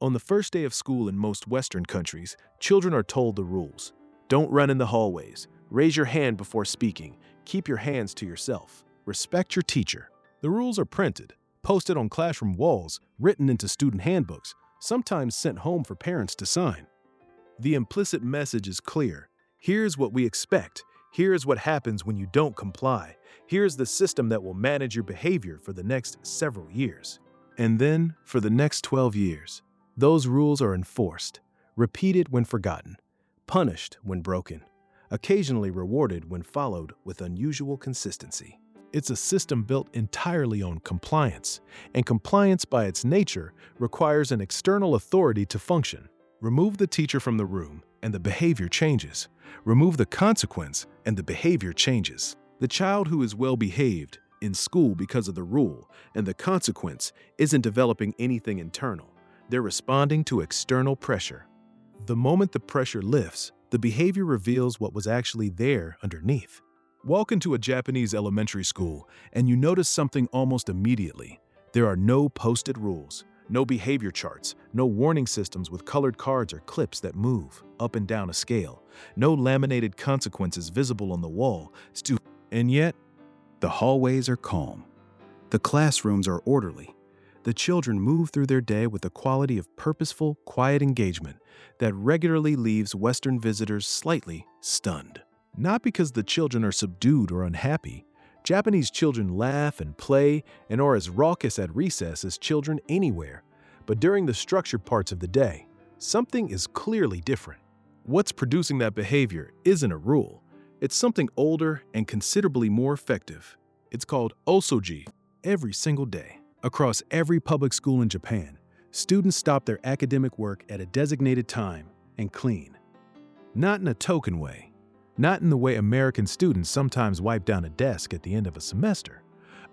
On the first day of school in most Western countries, children are told the rules. Don't run in the hallways. Raise your hand before speaking. Keep your hands to yourself. Respect your teacher. The rules are printed, posted on classroom walls, written into student handbooks, sometimes sent home for parents to sign. The implicit message is clear. Here's what we expect. Here's what happens when you don't comply. Here's the system that will manage your behavior for the next several years. And then, for the next 12 years, those rules are enforced, repeated when forgotten, punished when broken, occasionally rewarded when followed with unusual consistency. It's a system built entirely on compliance, and compliance by its nature requires an external authority to function. Remove the teacher from the room, and the behavior changes. Remove the consequence, and the behavior changes. The child who is well behaved in school because of the rule and the consequence isn't developing anything internal. They're responding to external pressure. The moment the pressure lifts, the behavior reveals what was actually there underneath. Walk into a Japanese elementary school and you notice something almost immediately. There are no posted rules, no behavior charts, no warning systems with colored cards or clips that move up and down a scale, no laminated consequences visible on the wall. And yet, the hallways are calm. The classrooms are orderly. The children move through their day with a quality of purposeful, quiet engagement that regularly leaves Western visitors slightly stunned. Not because the children are subdued or unhappy. Japanese children laugh and play and are as raucous at recess as children anywhere. But during the structured parts of the day, something is clearly different. What's producing that behavior isn't a rule. It's something older and considerably more effective. It's called osoji. Every single day, across every public school in Japan, students stop their academic work at a designated time and clean. Not in a token way. Not in the way American students sometimes wipe down a desk at the end of a semester.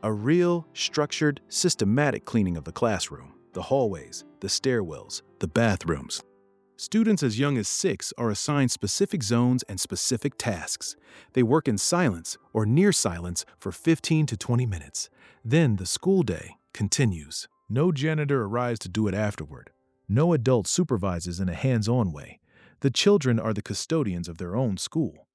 A real, structured, systematic cleaning of the classroom, the hallways, the stairwells, the bathrooms. Students as young as 6 are assigned specific zones and specific tasks. They work in silence or near silence for 15 to 20 minutes. Then the school day continues. No janitor arrives to do it afterward. No adult supervises in a hands-on way. The children are the custodians of their own school.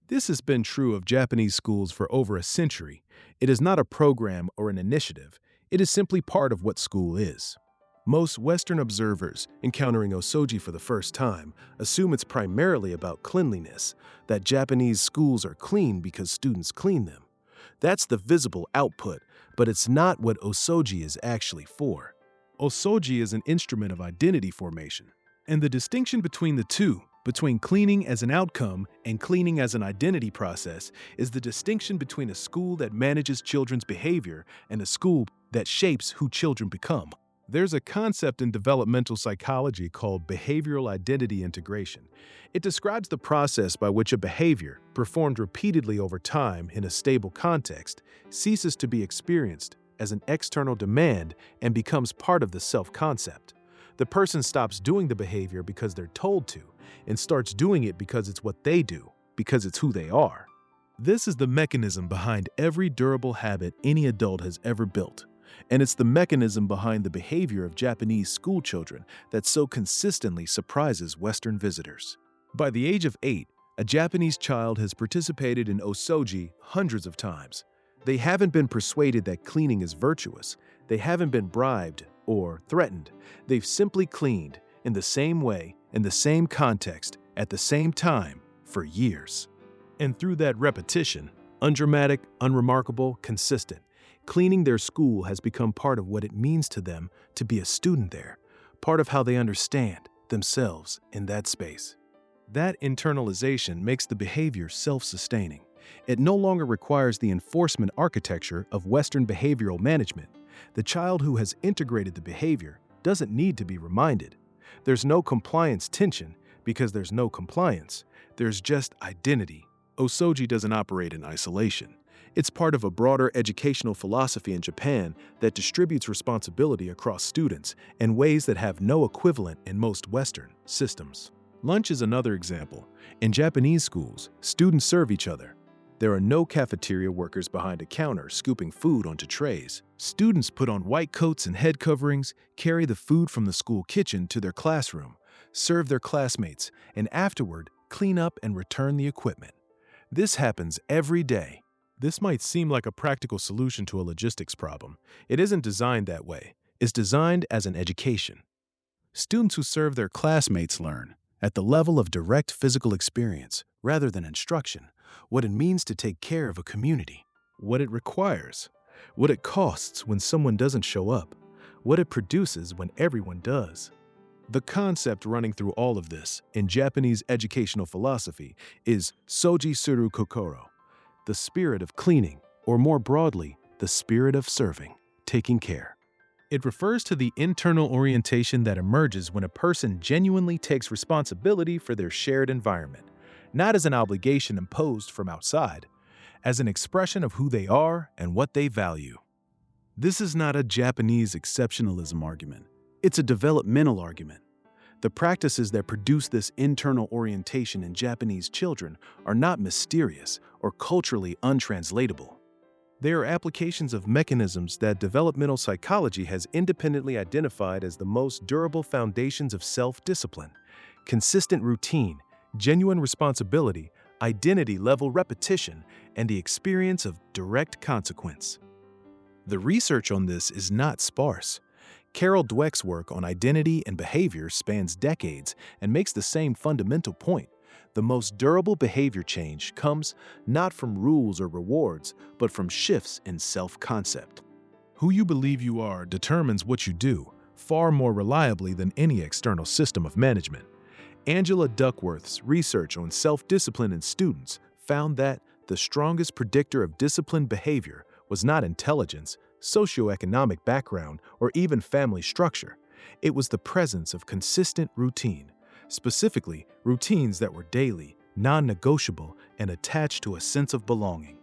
This has been true of Japanese schools for over a century. It is not a program or an initiative. It is simply part of what school is. Most Western observers, encountering osoji for the first time, assume it's primarily about cleanliness, that Japanese schools are clean because students clean them. That's the visible output, but it's not what osoji is actually for. Osoji is an instrument of identity formation. And the distinction between the two, between cleaning as an outcome and cleaning as an identity process, is the distinction between a school that manages children's behavior and a school that shapes who children become. There's a concept in developmental psychology called behavioral identity integration. It describes the process by which a behavior, performed repeatedly over time in a stable context, ceases to be experienced as an external demand and becomes part of the self-concept. The person stops doing the behavior because they're told to, and starts doing it because it's what they do, because it's who they are. This is the mechanism behind every durable habit any adult has ever built. And it's the mechanism behind the behavior of Japanese school children that so consistently surprises Western visitors. By the age of 8, a Japanese child has participated in osoji hundreds of times. They haven't been persuaded that cleaning is virtuous. They haven't been bribed or threatened. They've simply cleaned in the same way, in the same context, at the same time, for years. And through that repetition, undramatic, unremarkable, consistent, cleaning their school has become part of what it means to them to be a student there, part of how they understand themselves in that space. That internalization makes the behavior self-sustaining. It no longer requires the enforcement architecture of Western behavioral management. The child who has integrated the behavior doesn't need to be reminded. There's no compliance tension because there's no compliance. There's just identity. Osoji doesn't operate in isolation. It's part of a broader educational philosophy in Japan that distributes responsibility across students in ways that have no equivalent in most Western systems. Lunch is another example. In Japanese schools, students serve each other. There are no cafeteria workers behind a counter scooping food onto trays. Students put on white coats and head coverings, carry the food from the school kitchen to their classroom, serve their classmates, and afterward clean up and return the equipment. This happens every day. This might seem like a practical solution to a logistics problem. It isn't designed that way. It's designed as an education. Students who serve their classmates learn, at the level of direct physical experience rather than instruction, what it means to take care of a community, what it requires, what it costs when someone doesn't show up, what it produces when everyone does. The concept running through all of this in Japanese educational philosophy is soji suru kokoro, the spirit of cleaning, or more broadly, the spirit of serving, taking care. It refers to the internal orientation that emerges when a person genuinely takes responsibility for their shared environment, not as an obligation imposed from outside, as an expression of who they are and what they value. This is not a Japanese exceptionalism argument. It's a developmental argument. The practices that produce this internal orientation in Japanese children are not mysterious or culturally untranslatable. They are applications of mechanisms that developmental psychology has independently identified as the most durable foundations of self-discipline: consistent routine, genuine responsibility, identity-level repetition, and the experience of direct consequence. The research on this is not sparse. Carol Dweck's work on identity and behavior spans decades and makes the same fundamental point. The most durable behavior change comes not from rules or rewards, but from shifts in self-concept. Who you believe you are determines what you do, far more reliably than any external system of management. Angela Duckworth's research on self-discipline in students found that the strongest predictor of disciplined behavior was not intelligence, socioeconomic background, or even family structure. It was the presence of consistent routine. Specifically, routines that were daily, non-negotiable, and attached to a sense of belonging.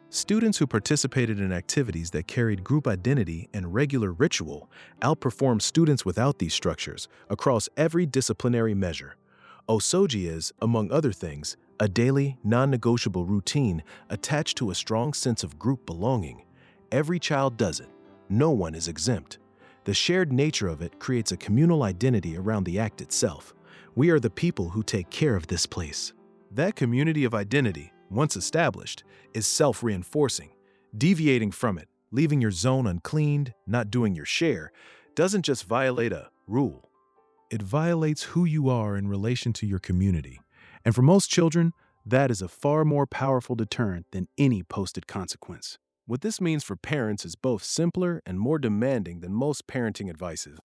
Students who participated in activities that carried group identity and regular ritual outperformed students without these structures across every disciplinary measure. Osoji is, among other things, a daily, non-negotiable routine attached to a strong sense of group belonging. Every child does it. No one is exempt. The shared nature of it creates a communal identity around the act itself. We are the people who take care of this place. That community of identity, once established, is self-reinforcing. Deviating from it, leaving your zone uncleaned, not doing your share, doesn't just violate a rule. It violates who you are in relation to your community. And for most children, that is a far more powerful deterrent than any posted consequence. What this means for parents is both simpler and more demanding than most parenting advices.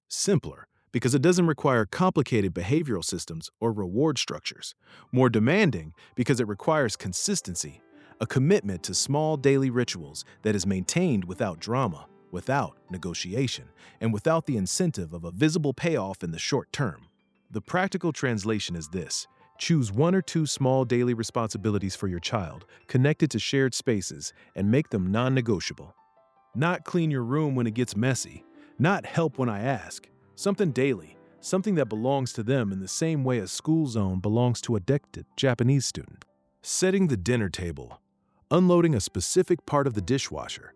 Simpler, because it doesn't require complicated behavioral systems or reward structures. More demanding, because it requires consistency, a commitment to small daily rituals that is maintained without drama, without negotiation, and without the incentive of a visible payoff in the short term. The practical translation is this: choose one or two small daily responsibilities for your child, connected to shared spaces, and make them non-negotiable. Not clean your room when it gets messy, not help when I ask. Something daily, something that belongs to them in the same way a school zone belongs to a addicted Japanese student. Setting the dinner table, unloading a specific part of the dishwasher,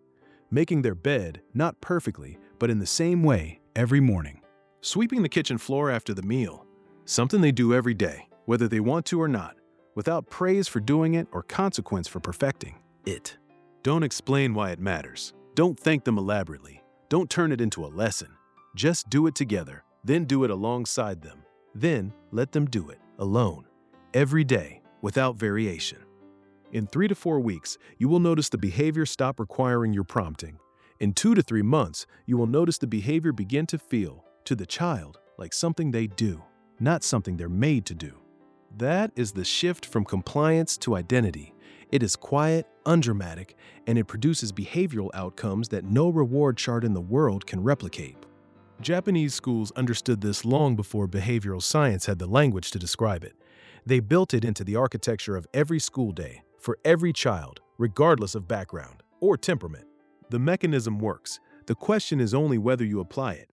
making their bed, not perfectly, but in the same way every morning. Sweeping the kitchen floor after the meal, something they do every day, whether they want to or not, without praise for doing it or consequence for perfecting it. Don't explain why it matters. Don't thank them elaborately. Don't turn it into a lesson. Just do it together, then do it alongside them. Then let them do it alone, every day, without variation. In 3 to 4 weeks, you will notice the behavior stop requiring your prompting. In 2 to 3 months, you will notice the behavior begin to feel, to the child, like something they do, not something they're made to do. That is the shift from compliance to identity. It is quiet, undramatic, and it produces behavioral outcomes that no reward chart in the world can replicate. Japanese schools understood this long before behavioral science had the language to describe it. They built it into the architecture of every school day, for every child, regardless of background or temperament. The mechanism works. The question is only whether you apply it.